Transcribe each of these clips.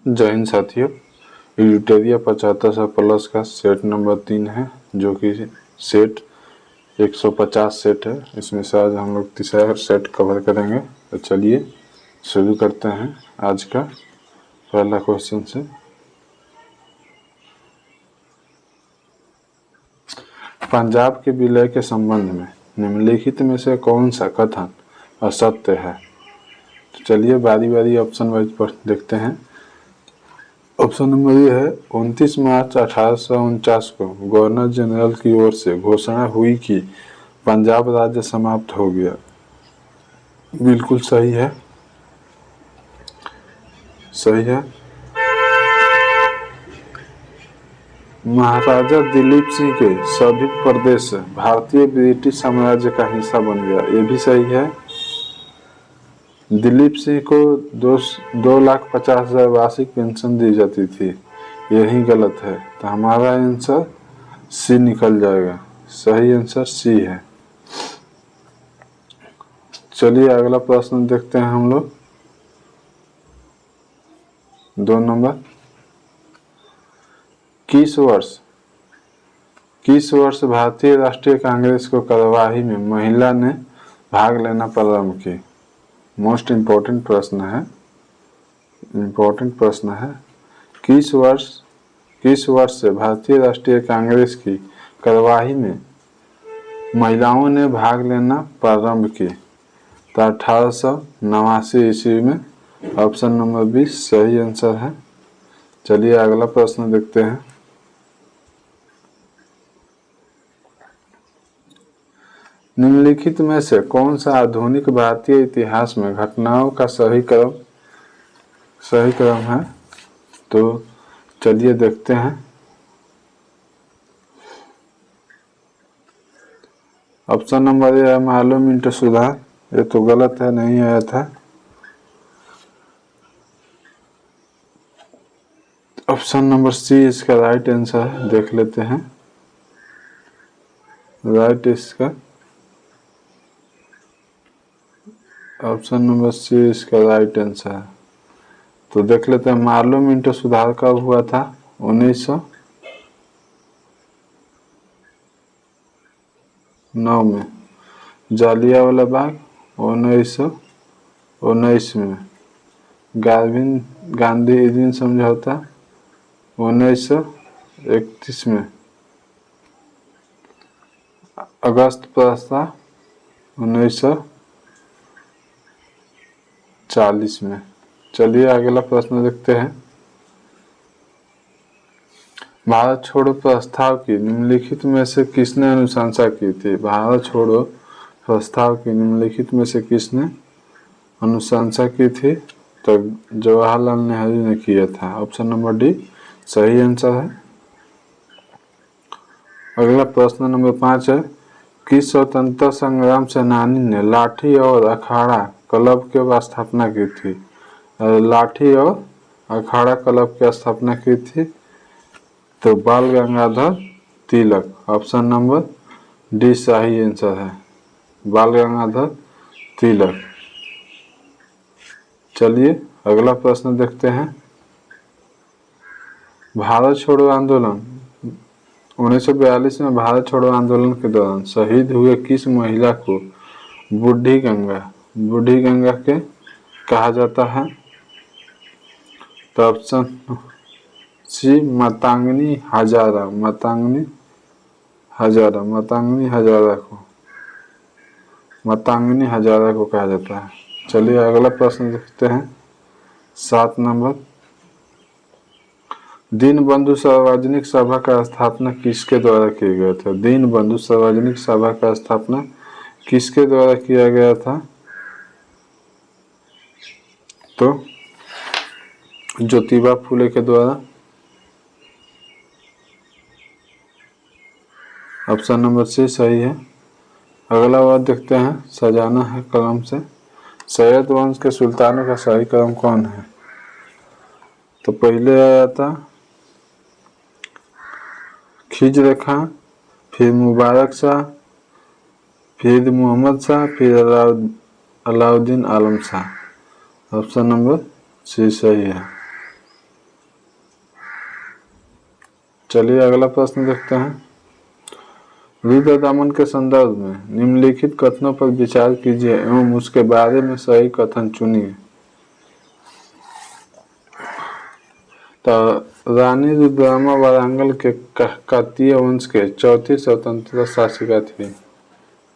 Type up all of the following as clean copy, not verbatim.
जय हिंद साथियों, यूटेरिया 7500 प्लस का सेट नंबर 3 है, जो कि सेट 150 सेट है। इसमें से आज हम लोग तीसरा सेट कवर करेंगे। तो चलिए शुरू करते हैं आज का पहला क्वेश्चन से। पंजाब के विलय के संबंध में निम्नलिखित में से कौन सा कथन असत्य है? तो चलिए बारी बारी ऑप्शन वाइज पर देखते हैं। ऑप्शन नंबर ये है, 29 मार्च 1849 को गवर्नर जनरल की ओर से घोषणा हुई कि पंजाब राज्य समाप्त हो गया। बिल्कुल सही है, सही है। महाराजा दिलीप सिंह के सभी प्रदेश भारतीय ब्रिटिश साम्राज्य का हिस्सा बन गया। ये भी सही है। दिलीप सिंह को 2,50,000 वार्षिक पेंशन दी जाती थी। यही गलत है, तो हमारा आंसर सी निकल जाएगा। सही आंसर सी है। चलिए अगला प्रश्न देखते हैं हम लोग। 2 नंबर, किस वर्ष भारतीय राष्ट्रीय कांग्रेस को कार्यवाही में महिला ने भाग लेना प्रारंभ की? मोस्ट इम्पोर्टेंट प्रश्न है। किस वर्ष से भारतीय राष्ट्रीय कांग्रेस की कार्यवाही में महिलाओं ने भाग लेना प्रारंभ की? तो 1889 ईस्वी में। ऑप्शन नंबर 20 सही आंसर है। चलिए अगला प्रश्न देखते हैं। निम्नलिखित में से कौन सा आधुनिक भारतीय इतिहास में घटनाओं का सही क्रम है? तो चलिए देखते हैं। ऑप्शन नंबर ए है, मालूम मिंटो सुधार। ये तो गलत है, नहीं आया था। ऑप्शन नंबर सी इसका राइट आंसर है। देख लेते हैं राइट इसका। ऑप्शन नंबर सी इसका राइट आंसर है। तो देख लेते हैं, मार्लो मिंटो सुधार कब हुआ था? 1909 में। जालियांवाला बाग 1919 में। गांधी इरविन समझौता 1931 में। अगस्त प्रस्ताव 1940 में। चलिए अगला प्रश्न देखते हैं। भारत छोड़ो प्रस्ताव की निम्नलिखित में से किसने अनुशंसा की थी? भारत छोड़ो प्रस्ताव की निम्नलिखित में से किसने अनुशंसा की थी? तो जवाहरलाल नेहरू ने किया था। ऑप्शन नंबर डी सही आंसर है। अगला प्रश्न नंबर 5 है, किस स्वतंत्रता संग्राम सेनानी ने लाठी और अखाड़ा क्लब की स्थापना की थी? लाठी और अखाड़ा क्लब की स्थापना की थी तो बाल Gangadhar Tilak. Option number D सही आंसर है, बाल गंगाधर तिलक। चलिए अगला प्रश्न देखते हैं। भारत छोड़ो आंदोलन 1942 में भारत छोड़ो आंदोलन के दौरान शहीद हुए किस महिला को बूढ़ी गंगा के कहा जाता है? तो ऑप्शन सी मातंगी हजारा को कहा जाता है। चलिए अगला प्रश्न देखते हैं। 7 नंबर, दीनबंधु सार्वजनिक सभा का स्थापना किसके द्वारा किया गया था? दीनबंधु सार्वजनिक सभा का स्थापना किसके द्वारा किया गया था? तो ज्योतिबा फुले के द्वारा। ऑप्शन नंबर सी सही है। अगला बात देखते हैं, सजाना है कलम से। सैयद वंश के सुल्तानों का सही क्रम कौन है? तो पहले आया था खिज्र खां, फिर मुबारक शाह, फिर मोहम्मद शाह, फिर अलाउद्दीन आलम शाह। ऑप्शन नंबर सी सही है। चलिए अगला प्रश्न देखते हैं। रुद्र दमन के संदर्भ में निम्नलिखित कथनों पर विचार कीजिए एवं उसके बारे में सही कथन चुनिए। तो रानी रुद्रमा वारंगल के काकतीय वंश के चौथी स्वतंत्रता शासिका थी,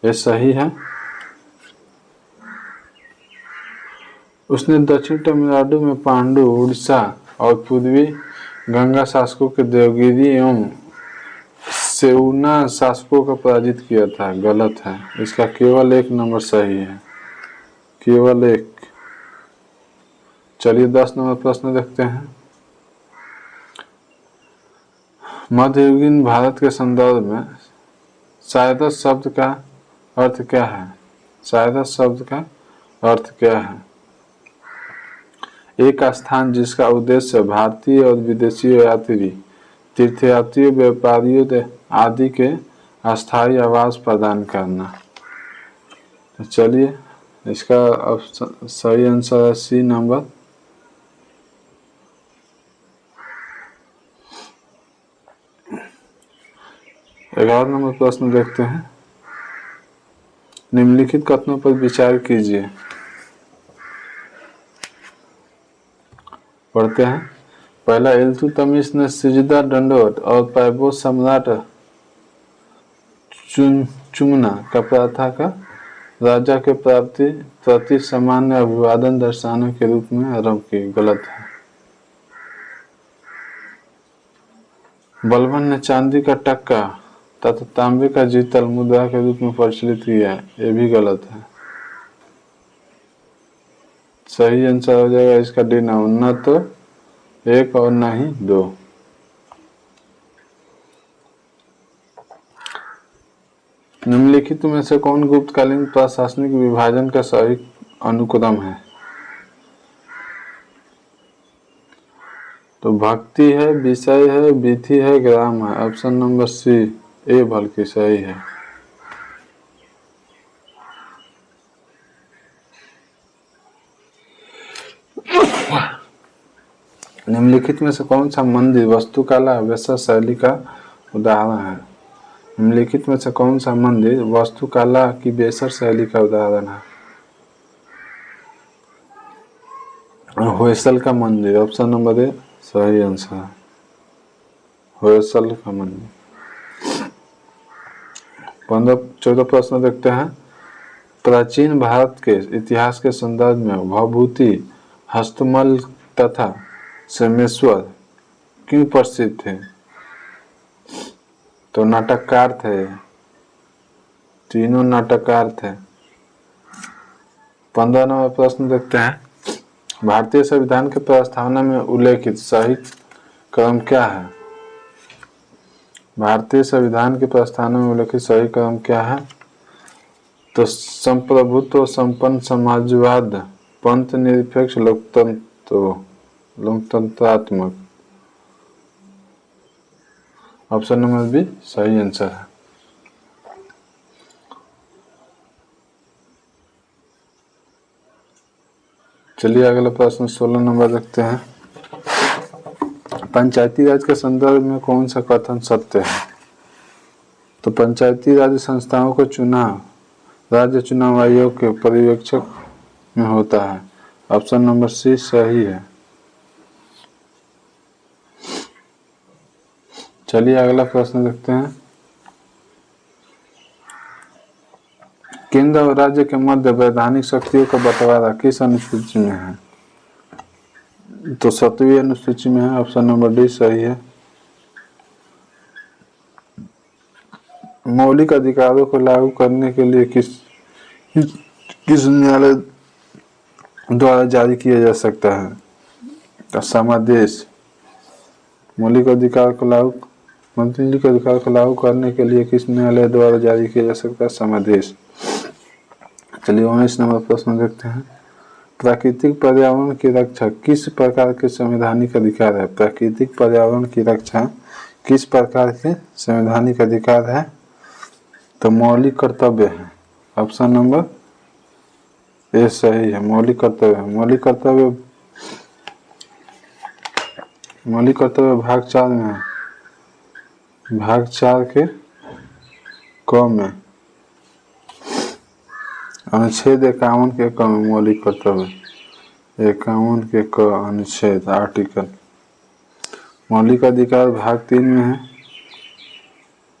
ये सही है। उसने दक्षिण तमिलनाडु में पांडु, उड़ीसा और पूर्वी गंगा शासकों के देवगिरी एवं सेऊना शासकों को पराजित किया था, गलत है। इसका केवल एक नंबर सही है, केवल एक। चलिए 10 नंबर प्रश्न देखते हैं। मध्ययुगीन भारत के संदर्भ में सायरस शब्द का अर्थ क्या है? सायरस शब्द का अर्थ क्या है? एक स्थान जिसका उद्देश्य भारतीय और विदेशी यात्री, तीर्थयात्रियों, व्यापारियों आदि के अस्थायी आवास प्रदान करना। तो चलिए इसका सही आंसर है सी नंबर। ग्यारह नंबर प्रश्न देखते हैं। निम्नलिखित कथनों पर विचार कीजिए। पढ़ते हैं। पहला, इल्तुतमिश ने सिजदा दंडवत और पैबो सम्राट चुमना का प्रथा का राजा के प्रति सामान्य अभिवादन दर्शाने के रूप में आरंभ की, गलत है। बलबन ने चांदी का टक्का तथा तांबे का जीतल मुद्रा के रूप में प्रचलित किया, ये भी गलत है। सही आंसर हो जाएगा इसका डी, न तो एक और न ही दो। निम्नलिखित में से कौन गुप्तकालीन प्रशासनिक विभाजन का सही अनुक्रम है? तो भक्ति है, विषय है, विधि है, ग्राम है। ऑप्शन नंबर सी ए बल्कि सही है। निम्नलिखित में से कौन सा मंदिर वास्तुकला वेसर शैली का उदाहरण है? निम्नलिखित में से कौन सा मंदिर वास्तुकला की वेसर शैली का उदाहरण है? होयसल का मंदिर, ऑप्शन नंबर ए सही आंसर है, होयसल का मंदिर। 14 प्रश्न देखते हैं। प्राचीन भारत के इतिहास के संदर्भ में भभूति, हस्तमल तथा सोमेश्वर क्यों प्रसिद्ध थे? तो नाटककार थे, तीनों नाटककार थे। 15 नंबर प्रश्न देखते हैं। भारतीय संविधान के प्रस्तावना में उल्लेखित सही क्रम क्या है? भारतीय संविधान के प्रस्तावना में उल्लेखित सही क्रम क्या है? तो संप्रभुत्व, संपन्न समाजवाद, पंथ निरपेक्ष, लोकतंत्रात्मक। ऑप्शन नंबर बी सही आंसर है। चलिए अगला प्रश्न 16 नंबर देखते हैं। पंचायती राज के संदर्भ में कौन सा कथन सत्य है? तो पंचायती राज संस्थाओं को चुनाव राज्य चुनाव आयोग के पर्यवेक्षक में होता है। ऑप्शन नंबर सी सही है। चलिए अगला प्रश्न देखते हैं। केंद्र और राज्य के मध्य वैधानिक शक्तियों का बंटवारा किस अनुसूची में है? तो 7वीं अनुसूची में है। ऑप्शन नंबर डी सही है। मौलिक अधिकारों को लागू करने के लिए किस न्यायालय द्वारा जारी किया जा सकता है? तो समादेश। मौलिक अधिकार को लागू करने के लिए किस न्यायालय द्वारा जारी किया जा सकता है? समादेश। चलिए 19 नंबर प्रश्न देखते हैं। प्राकृतिक पर्यावरण की रक्षा किस प्रकार के संवैधानिक अधिकार है? प्राकृतिक पर्यावरण की रक्षा किस प्रकार के संवैधानिक अधिकार है? तो मौलिक कर्तव्य है। ऑप्शन नंबर ए सही है, मौलिक कर्तव्य है। मौलिक कर्तव्य भाग 4 में है। भाग 4 के क में अनुच्छेद 51 के क में मौलिक कर्तव्य। 51 के क अनुच्छेद आर्टिकल मौलिक अधिकार भाग 3 में है।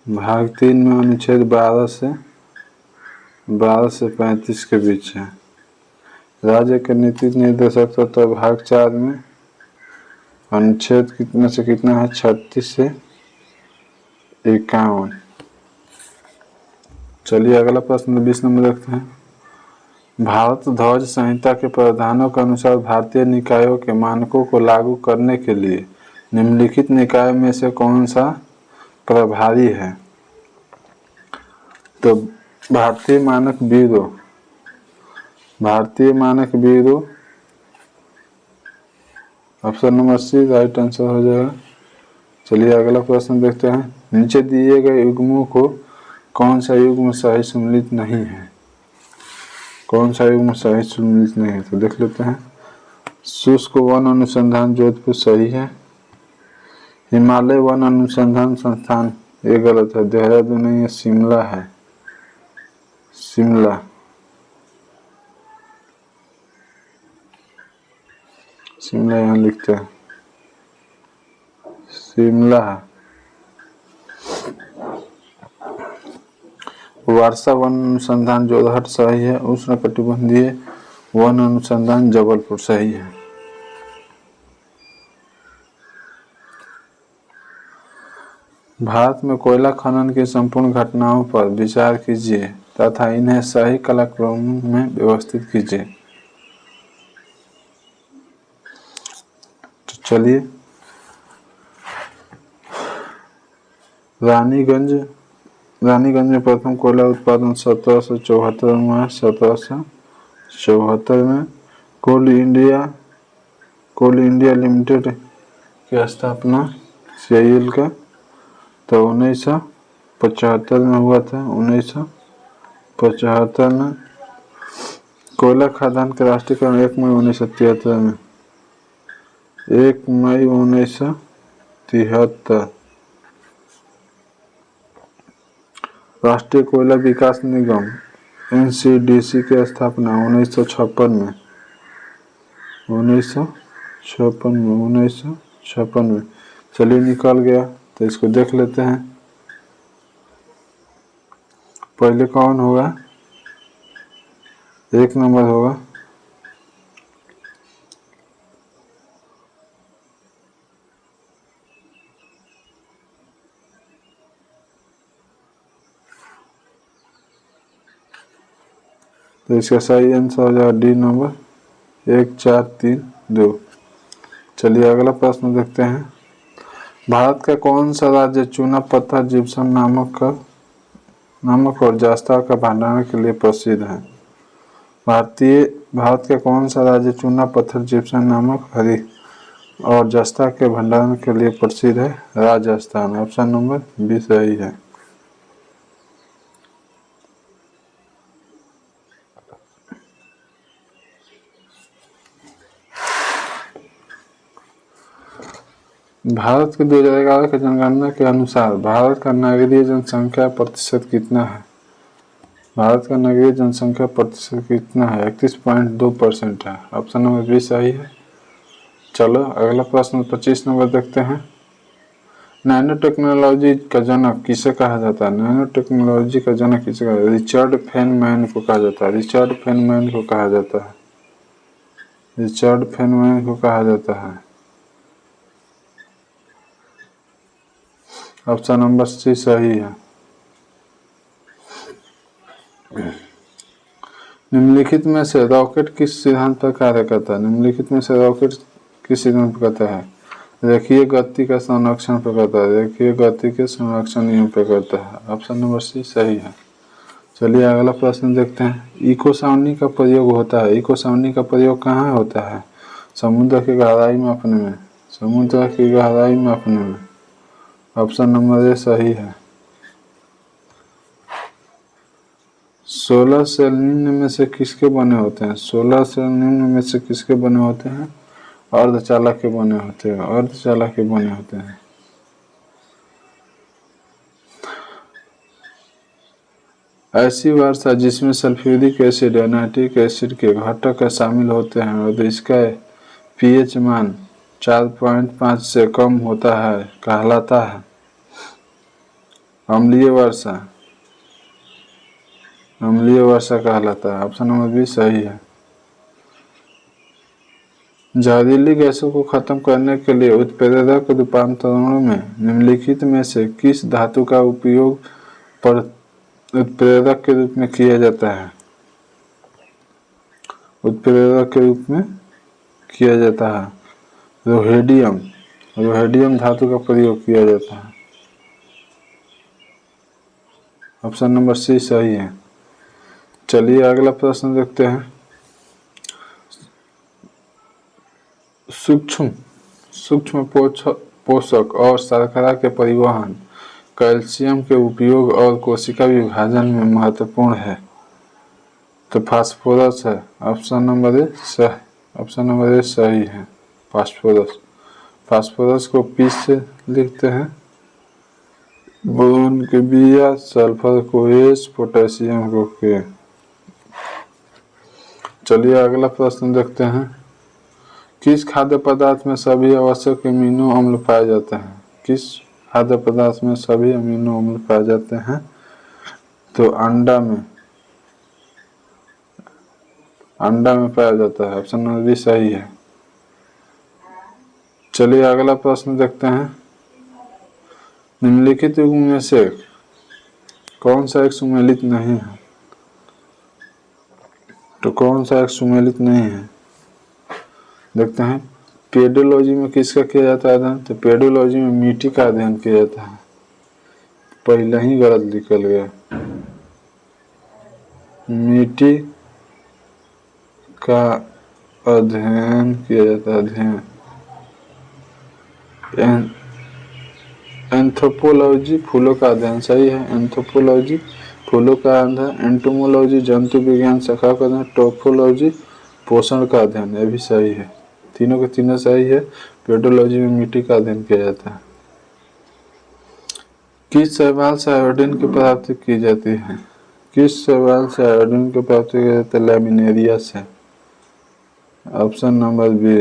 भाग 3 में अनुच्छेद 12 से 35 के बीच है। राज्य के नीति निर्देशक तत्व भाग 4 में अनुच्छेद कितना से कितना है, 36 से 51। चलिए अगला प्रश्न 20 नंबर देखते हैं। भारत ध्वज संहिता के प्रावधानों के अनुसार भारतीय निकायों के मानकों को लागू करने के लिए निम्नलिखित निकाय में से कौन सा प्रभारी है? तो भारतीय मानक bureau option number C right answer हो जाएगा। चलिए अगला प्रश्न देखते हैं। नीचे दिए गए युग्मों को कौन सा युग्म सही सम्मिलित नहीं है? कौन सा युग्म सही सम्मिलित नहीं है? तो देख लेते हैं। शुष्क वन अनुसंधान जोधपुर सही है। हिमालय वन अनुसंधान संस्थान ये गलत है, देहरादून नहीं है, शिमला है। शिमला यहाँ लिखते हैं, शिमला है। वर्षा वन अनुसंधान जोरहट सही है। उष्णकटिबंधीय वन अनुसंधान जबलपुर सही है। भारत में कोयला खनन की संपूर्ण घटनाओं पर विचार कीजिए तथा इन्हें सही कालक्रम में व्यवस्थित कीजिए। तो चलिए रानीगंज में प्रथम कोयला उत्पादन 1774 में 1774 में कोल इंडिया लिमिटेड की स्थापना CIL का तो 1975 में हुआ था। 1975 में कोयला खदान का राष्ट्रीयकरण 1 मई 1973 में 1 मई 1973। राष्ट्रीय कोयला विकास निगम NCDC की स्थापना 1956 में 1956 में। चलिए निकल गया तो इसको देख लेते हैं। पहले कौन होगा? 1 नंबर होगा तो इसका सही आंसर हो जाएगा डी नंबर 1 4 3 2। चलिए अगला प्रश्न देखते हैं। भारत का कौन सा राज्य चूना पत्थर जिप्सम नमक और जस्ता का भंडारण के लिए प्रसिद्ध है? भारत का कौन सा राज्य चूना पत्थर जिप्सम नमक हरी और जस्ता के भंडारण के लिए प्रसिद्ध है? राजस्थान। ऑप्शन नंबर बी सही है। भारत के 2011 की जनगणना के अनुसार भारत का नगरीय जनसंख्या प्रतिशत कितना है? भारत का नगरीय जनसंख्या प्रतिशत कितना है? 31.2% है। ऑप्शन नंबर बी सही है। चलो अगला प्रश्न 25 नंबर देखते हैं। नैनो टेक्नोलॉजी का जनक किसे कहा जाता है? नैनो टेक्नोलॉजी का जनक किसे कहा जाता है? रिचर्ड फेनमैन को कहा जाता है। रिचर्ड फेनमैन को कहा जाता है। ऑप्शन नंबर सी सही है। निम्नलिखित में से रॉकेट किस सिद्धांत पर कार्य करता है? निम्नलिखित में से रॉकेट किस सिद्धांत पर करता है? रेखीय गति का संरक्षण पर करता है। रेखीय गति के संरक्षण नियम पर करता है। ऑप्शन नंबर सी सही है। चलिए अगला प्रश्न देखते हैं। इको साउंडिंग का प्रयोग होता है। इको साउंडिंग का प्रयोग कहाँ होता है? समुद्र की गहराई मापने में। समुद्र की गहराई मापने में। ऑप्शन नंबर ए सही है। सोलर सेल निम्न में से किसके बने होते हैं? सोलर सेल निम्न में से किसके बने होते हैं? अर्धचालक के बने होते हैं। अर्धचालक के बने होते हैं। ऐसी वर्षा जिसमें सल्फ्यूरिक एसिड या नाइट्रिक एसिड के घटक शामिल होते हैं और इसका पीएच मान 4.5 से कम होता है कहलाता है अम्लीय वर्षा। अम्लीय वर्षा कहलाता है। ऑप्शन नंबर बी सही है। जहरीली गैसों को खत्म करने के लिए उत्प्रेरक रूपांतरणों में निम्नलिखित में से किस धातु का उपयोग पर उत्प्रेरक के रूप में किया जाता है? उत्प्रेरक के रूप में किया जाता है रोहेडियम। रोहेडियम धातु का प्रयोग किया जाता है। ऑप्शन नंबर सी सही है। चलिए अगला प्रश्न देखते हैं। सूक्ष्म पोषक और शर्करा के परिवहन, कैल्शियम के उपयोग और कोशिका विभाजन में महत्वपूर्ण है। तो फास्फोरस है। ऑप्शन नंबर ए सही है। फास्फोरस को पी से लिखते हैं, बोरोन के बी, या सल्फर को एस, पोटेशियम को के। चलिए अगला प्रश्न देखते हैं। किस खाद्य पदार्थ में सभी आवश्यक अमीनो अम्ल पाए जाते हैं? किस खाद्य पदार्थ में सभी अमीनो अम्ल पाए जाते हैं? तो अंडा में पाया जाता है। ऑप्शन नंबर बी सही है। चलिए अगला प्रश्न देखते हैं। निम्नलिखित युग्म में से कौन सा एक सुमेलित नहीं है? तो कौन सा एक सुमेलित नहीं है देखते हैं। पेडोलॉजी में किसका किया जाता है अध्ययन? तो पेडोलॉजी में मिट्टी का अध्ययन किया जाता है। पहले ही गलत निकल गया। मिट्टी का अध्ययन किया जाता है। एंथ्रोपोलॉजी फूलों का अध्ययन सही है। एंथ्रोपोलॉजी फूलों का अध्ययन। एंटोमोलॉजी जंतु विज्ञान शाखा का अध्ययन। टोपोलॉजी पोषण का अध्ययन, यह भी सही है। तीनों के तीनों सही है। पेडोलॉजी में मिट्टी का अध्ययन किया जाता है। किस शैवाल से आयोडीन की प्राप्ति की जाती है? किस शैवाल से आयोडीन की प्राप्ति की जाती है? लैमिनेरिया से। Option number B.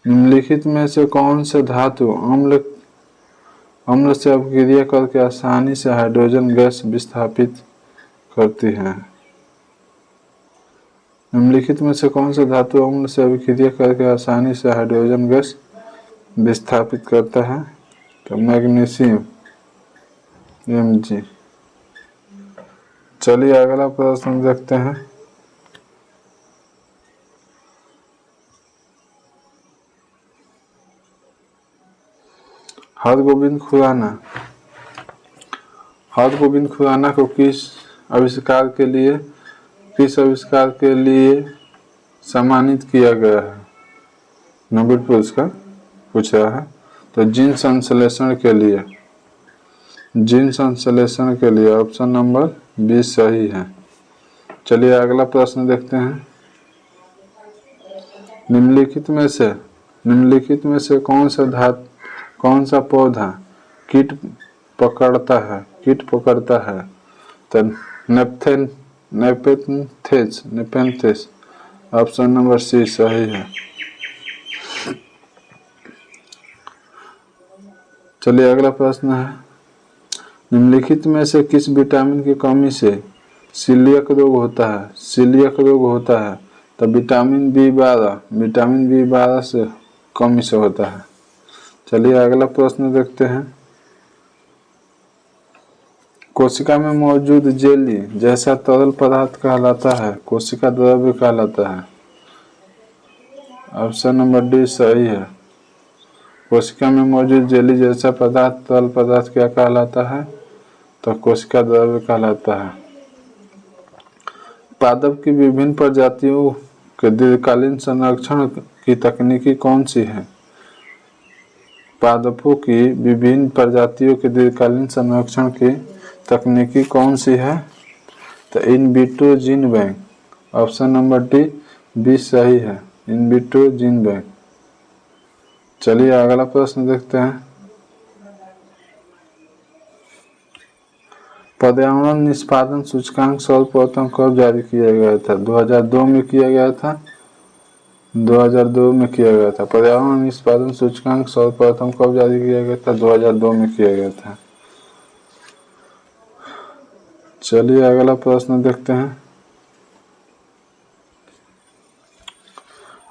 निम्नलिखित में से कौन से धातु अम्ल से अभिक्रिया करके आसानी से हाइड्रोजन गैस विस्थापित करती है? निम्नलिखित में से कौन सा धातु अम्ल से अभिक्रिया करके आसानी से हाइड्रोजन गैस विस्थापित करता है? तो मैग्नीशियम Mg। चलिए अगला प्रश्न देखते हैं। हरगोविंद खुराना को किस आविष्कार के लिए सम्मानित किया गया है? नोबेल पुरस्कार पूछ रहा है। तो जीन संश्लेषण के लिए ऑप्शन नंबर बी सही है। चलिए अगला प्रश्न देखते हैं। निम्नलिखित में से कौन सा पौधा कीट पकड़ता है? तो नेपेंथेस। ऑप्शन नंबर सी सही है। चलिए अगला प्रश्न है। निम्नलिखित में से किस विटामिन की कमी से सीलियक रोग होता है? तो विटामिन बी12 से कमी से होता है। चलिए अगला प्रश्न देखते हैं। कोशिका में मौजूद जेली जैसा तरल पदार्थ कहलाता है कोशिका द्रव्य कहलाता है? ऑप्शन नंबर डी सही है। कोशिका में मौजूद जेली जैसा तरल पदार्थ क्या कहलाता है? तो कोशिका द्रव्य कहलाता है। पादप की विभिन्न प्रजातियों के दीर्घकालीन संरक्षण की तकनीकी कौन सी है? पादपों की विभिन्न प्रजातियों के दीर्घकालीन संरक्षण की तकनीकी कौन सी है? तो in vitro gene bank. Option number D B सही है। In vitro gene bank. चलिए अगला प्रश्न देखते हैं। पर्यावरण निष्पादन सूचकांक सर्वप्रथम कब जारी किया गया था? 2002 में किया गया था। 2002 में किया गया था। पर्यावरण निष्पादन सूचकांक सर्वप्रथम कब जारी किया गया था? 2002 में किया गया था। चलिए अगला प्रश्न देखते हैं।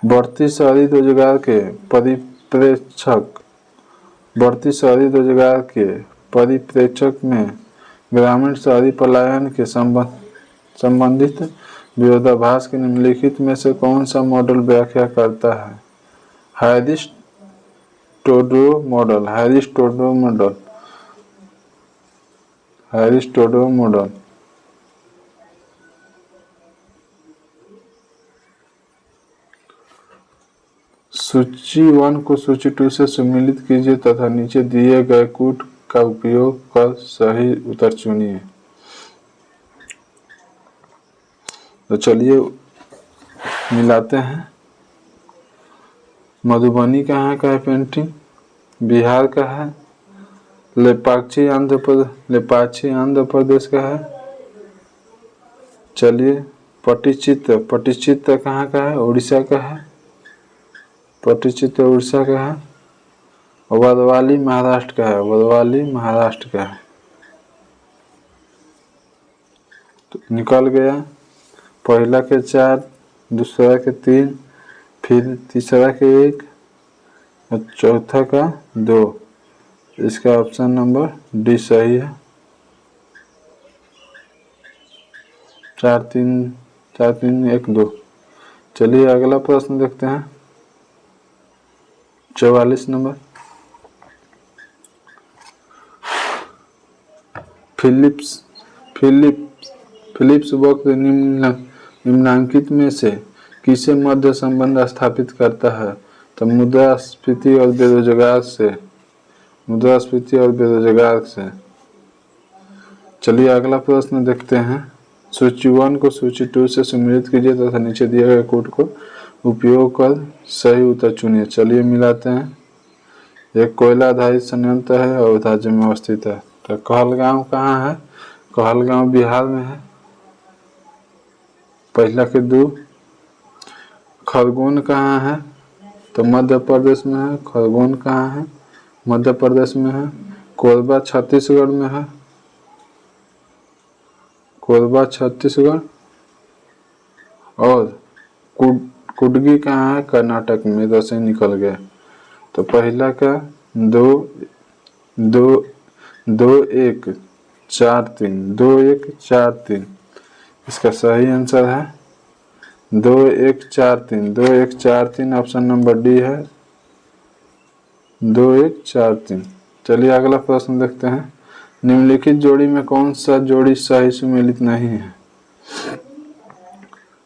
बढ़ती शहरी रोजगार के परिप्रेक्ष्य में ग्रामीण शहरी पलायन के संबंधित विरोधाभास के निम्नलिखित में से कौन सा मॉडल व्याख्या करता है? हैरिस-टोड्रो मॉडल। सूची 1 को सूची 2 से सम्मिलित कीजिए तथा नीचे दिए गए कूट का उपयोग कर सही उत्तर चुनिए। तो चलिए मिलाते हैं। मधुबनी कहाँ का है पेंटिंग? बिहार का है। लेपाक्षी आंध्र प्रदेश का है। चलिए पट्टिचित्र कहाँ का है? उड़ीसा का है। पट्टिचित्र उड़ीसा का है। वरवाली महाराष्ट्र का है। तो निकल गया। पहला के 4, दूसरा के 3, फिर तीसरा के 1 और चौथा का 2। इसका ऑप्शन नंबर डी सही है। 4 3 1 2। चलिए अगला प्रश्न देखते हैं। 44 नंबर। फिलिप्स वक्र निम्नांकित में से किसे मध्य संबंध स्थापित करता है? तो मुद्रास्फीति और बेरोजगार से। चलिए अगला प्रश्न देखते हैं। सूची 1 को सूची 2 से सम्मिलित कीजिए तथा नीचे दिए गए कोड को उपयोग कर सही उत्तर चुनिए। चलिए मिलाते हैं। एक कोयला आधारित संयंत्र है और राज्य में अवस्थित है। तो कहलगांव कहाँ है? कहलगांव बिहार में है। पहला के 2। खरगोन कहाँ है? तो मध्य प्रदेश में है। खरगोन कहाँ है? मध्य प्रदेश में है। कोरबा छत्तीसगढ़ में है। कोरबा छत्तीसगढ़। और कुडगी कहाँ है? कर्नाटक में। इधर से निकल गया। तो पहला का 2 1 4 3 इसका सही आंसर है 2 1 4 3 ऑप्शन नंबर डी है 2 1 4 3। चलिए अगला प्रश्न देखते हैं। निम्नलिखित जोड़ी में कौन सा जोड़ी सही सुमेलित नहीं है?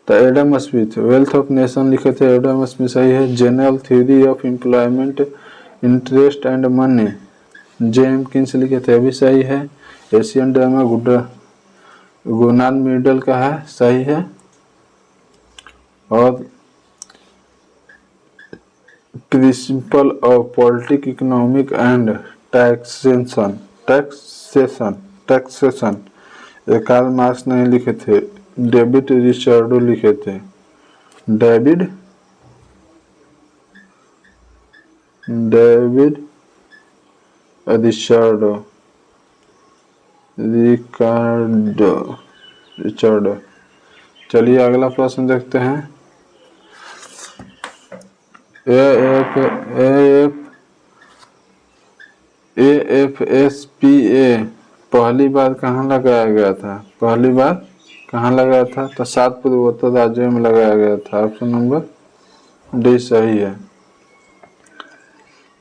तो Adam Smith wealth of nation लिखे थे। एडम स्मिथ सही है। General theory of employment interest and money J M Keynes लिखे थे, अभी सही है। एशियन ड्रामा गोनाल मिडल का है, सही है। और principle of politic economic and taxation Karl Marx नहीं लिखे थे, डेविड रिचर्डो लिखे थे। David Ricardo. चलिए अगला प्रश्न देखते हैं। AFSPA पहली बार कहाँ लगाया गया था? तो 7 पूर्वोत्तर राज्यों में लगाया गया था। ऑप्शन नंबर डी सही है।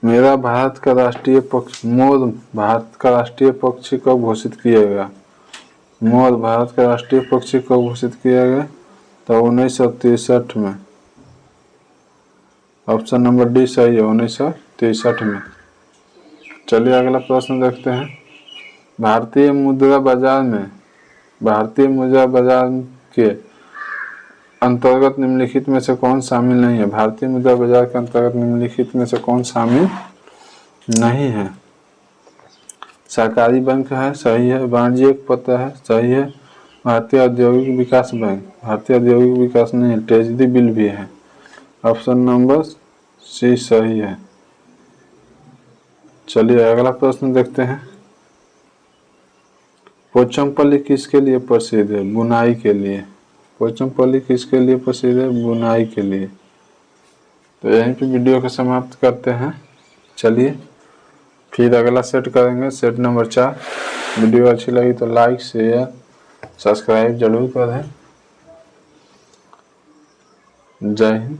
मोर भारत का राष्ट्रीय पक्षी कब घोषित किया गया? मोर भारत का राष्ट्रीय पक्षी कब घोषित किया गया? तो 1963 में। ऑप्शन नंबर डी सही है, 1963 में। चलिए अगला प्रश्न देखते हैं। भारतीय मुद्रा बाजार के अंतर्गत निम्नलिखित में से कौन शामिल नहीं है? भारतीय मुद्रा बाजार के अंतर्गत निम्नलिखित में से कौन शामिल नहीं है? सहकारी बैंक है, सही है। वाणिज्यिक पत्र है, सही है। भारतीय औद्योगिक विकास बैंक, भारतीय औद्योगिक विकास नहीं है। ट्रेजरी बिल भी है। ऑप्शन नंबर सी सही है। चलिए अगला प्रश्न देखते हैं। पोचमपल्ली किसके लिए प्रसिद्ध है? बुनाई के लिए। पोचमपल्ली किसके लिए प्रसिद्ध है? बुनाई के लिए। तो यहीं पे वीडियो को समाप्त करते हैं। चलिए फिर अगला सेट करेंगे, सेट नंबर 4। वीडियो अच्छी लगी तो लाइक शेयर सब्सक्राइब जरूर करें। जय हिंद।